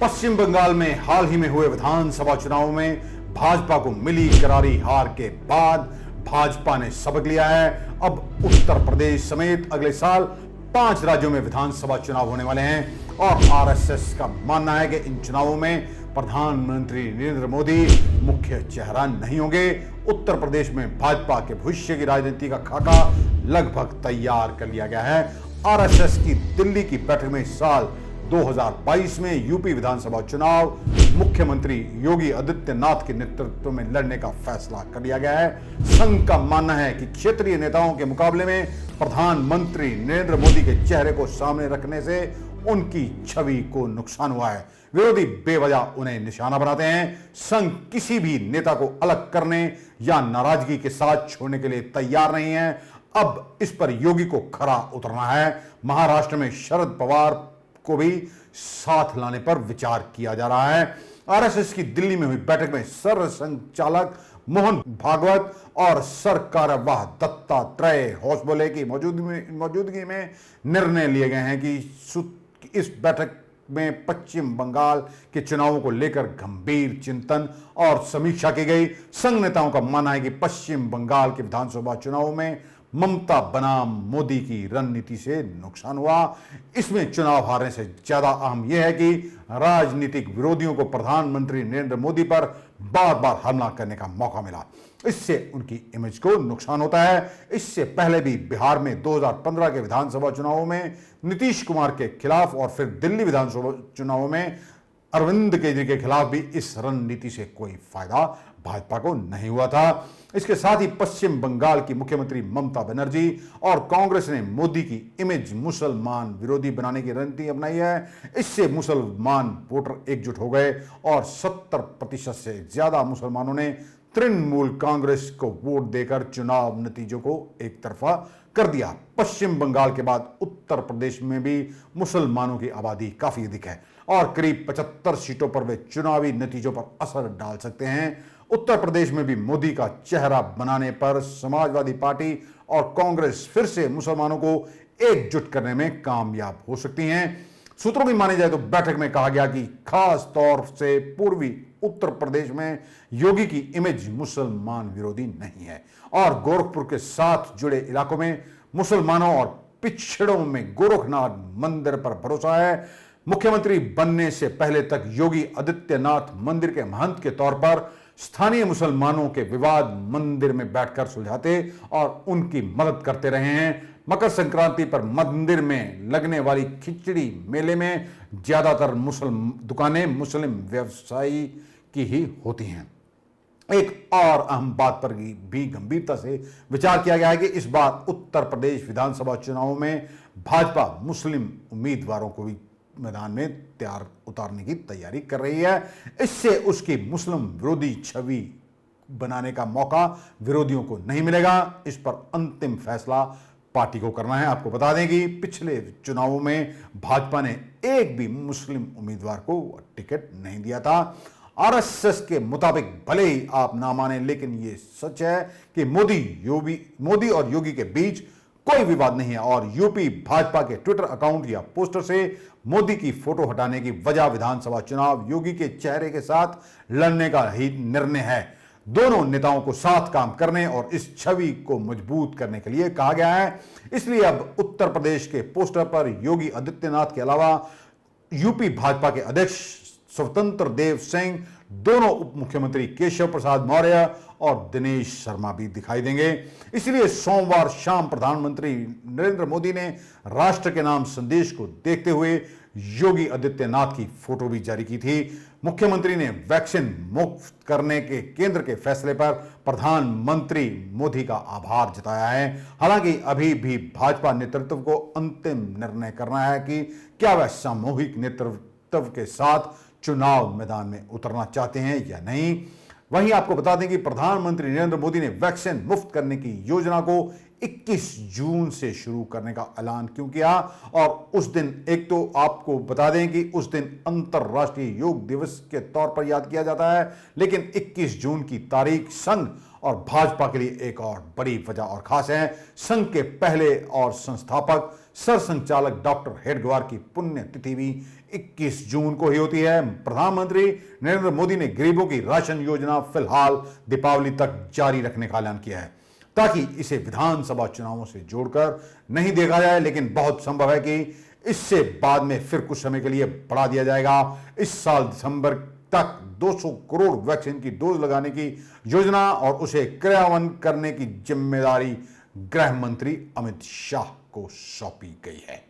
पश्चिम बंगाल में हाल ही में हुए विधानसभा चुनाव में भाजपा को मिली करारी हार के बाद भाजपा ने सबक लिया है। अब उत्तर प्रदेश समेत अगले साल 5 राज्यों में विधानसभा चुनाव होने वाले हैं और आरएसएस का मानना है कि इन चुनावों में प्रधानमंत्री नरेंद्र मोदी मुख्य चेहरा नहीं होंगे। उत्तर प्रदेश में भाजपा के भविष्य की राजनीति का खाका लगभग तैयार कर लिया गया है। आरएसएस की दिल्ली की बैठक में साल 2022 में यूपी विधानसभा चुनाव मुख्यमंत्री योगी आदित्यनाथ के नेतृत्व में लड़ने का फैसला कर लिया गया है। संघ का मानना है कि क्षेत्रीय नेताओं के मुकाबले में प्रधानमंत्री नरेंद्र मोदी के चेहरे को सामने रखने से उनकी छवि को नुकसान हुआ है। विरोधी बेवजह उन्हें निशाना बनाते हैं। संघ किसी भी नेता को अलग करने या नाराजगी के साथ छोड़ने के लिए तैयार नहीं है। अब इस पर योगी को खरा उतरना है। महाराष्ट्र में शरद पवार को भी साथ लाने पर विचार किया जा रहा है। आरएसएस की दिल्ली में हुई बैठक में सरसंघचालक मोहन भागवत और सरकार्यवाह दत्तात्रेय होसबले की मौजूदगी में निर्णय लिए गए हैं कि इस बैठक में पश्चिम बंगाल के चुनावों को लेकर गंभीर चिंतन और समीक्षा की गई। संघ नेताओं का मानना है कि पश्चिम बंगाल के विधानसभा चुनावों में ममता बनाम मोदी की रणनीति से नुकसान हुआ। इसमें चुनाव हारने से ज्यादा अहम यह है कि राजनीतिक विरोधियों को प्रधानमंत्री नरेंद्र मोदी पर बार बार हमला करने का मौका मिला। इससे उनकी इमेज को नुकसान होता है। इससे पहले भी बिहार में 2015 के विधानसभा चुनावों में नीतीश कुमार के खिलाफ और फिर दिल्ली विधानसभा चुनावों में अरविंद केजरीवाल के खिलाफ भी इस रणनीति से कोई फायदा भाजपा को नहीं हुआ था। इसके साथ ही पश्चिम बंगाल की मुख्यमंत्री ममता बनर्जी और कांग्रेस ने मोदी की इमेज मुसलमान विरोधी बनाने की रणनीति अपनाई है। इससे मुसलमान वोटर एकजुट हो गए और 70% से ज्यादा मुसलमानों ने तृणमूल कांग्रेस को वोट देकर चुनाव नतीजों को एक तरफा कर दिया। पश्चिम बंगाल के बाद उत्तर प्रदेश में भी मुसलमानों की आबादी काफी अधिक है और करीब 75 सीटों पर वे चुनावी नतीजों पर असर डाल सकते हैं। उत्तर प्रदेश में भी मोदी का चेहरा बनाने पर समाजवादी पार्टी और कांग्रेस फिर से मुसलमानों को एकजुट करने में कामयाब हो सकती हैं। सूत्रों की मानी जाए तो बैठक में कहा गया कि खास तौर से पूर्वी उत्तर प्रदेश में योगी की इमेज मुसलमान विरोधी नहीं है और गोरखपुर के साथ जुड़े इलाकों में मुसलमानों और पिछड़ों में गोरखनाथ मंदिर पर भरोसा है। मुख्यमंत्री बनने से पहले तक योगी आदित्यनाथ मंदिर के महंत के तौर पर स्थानीय मुसलमानों के विवाद मंदिर में बैठकर सुलझाते और उनकी मदद करते रहे हैं। मकर संक्रांति पर मंदिर में लगने वाली खिचड़ी मेले में ज्यादातर दुकानें मुस्लिम व्यवसायी की ही होती हैं। एक और अहम बात पर भी गंभीरता से विचार किया गया है कि इस बार उत्तर प्रदेश विधानसभा चुनावों में भाजपा मुस्लिम उम्मीदवारों को भी मैदान में उतारने की तैयारी कर रही है। इससे उसकी मुस्लिम विरोधी छवि बनाने का मौका विरोधियों को नहीं मिलेगा। इस पर अंतिम फैसला पार्टी को करना है। आपको बता दें कि पिछले चुनावों में भाजपा ने एक भी मुस्लिम उम्मीदवार को टिकट नहीं दिया था। आरएसएस के मुताबिक भले ही आप ना माने, लेकिन यह सच है कि मोदी और योगी के बीच कोई विवाद नहीं है और यूपी भाजपा के ट्विटर अकाउंट या पोस्टर से मोदी की फोटो हटाने की वजह विधानसभा चुनाव योगी के चेहरे के साथ लड़ने का ही निर्णय है। दोनों नेताओं को साथ काम करने और इस छवि को मजबूत करने के लिए कहा गया है। इसलिए अब उत्तर प्रदेश के पोस्टर पर योगी आदित्यनाथ के अलावा यूपी भाजपा के अध्यक्ष स्वतंत्र देव सिंह, दोनों उप मुख्यमंत्री केशव प्रसाद मौर्य और दिनेश शर्मा भी दिखाई देंगे। इसलिए सोमवार शाम प्रधानमंत्री नरेंद्र मोदी ने राष्ट्र के नाम संदेश को देखते हुए योगी आदित्यनाथ की फोटो भी जारी की थी। मुख्यमंत्री ने वैक्सीन मुफ्त करने के केंद्र के फैसले पर प्रधानमंत्री मोदी का आभार जताया है। हालांकि अभी भी भाजपा नेतृत्व को अंतिम निर्णय करना है कि क्या वह सामूहिक नेतृत्व के साथ चुनाव मैदान में उतरना चाहते हैं या नहीं। वहीं आपको बता दें कि प्रधानमंत्री नरेंद्र मोदी ने वैक्सीन मुफ्त करने की योजना को 21 जून से शुरू करने का ऐलान क्यों किया और उस दिन, एक तो आपको बता दें कि उस दिन अंतर्राष्ट्रीय योग दिवस के तौर पर याद किया जाता है, लेकिन 21 जून की तारीख संघ और भाजपा के लिए एक और बड़ी वजह और खास है। संघ के पहले और संस्थापक सरसंचालक डॉक्टर हेडगेवार की पुण्यतिथि भी 21 जून को ही होती है। प्रधानमंत्री नरेंद्र मोदी ने गरीबों की राशन योजना फिलहाल दीपावली तक जारी रखने का ऐलान किया है, ताकि इसे विधानसभा चुनावों से जोड़कर नहीं देखा जाए, लेकिन बहुत संभव है कि इससे बाद में फिर कुछ समय के लिए बढ़ा दिया जाएगा। इस साल दिसंबर तक 200 करोड़ वैक्सीन की डोज लगाने की योजना और उसे क्रियान्वयन करने की जिम्मेदारी गृह मंत्री अमित शाह को सौंपी गई है।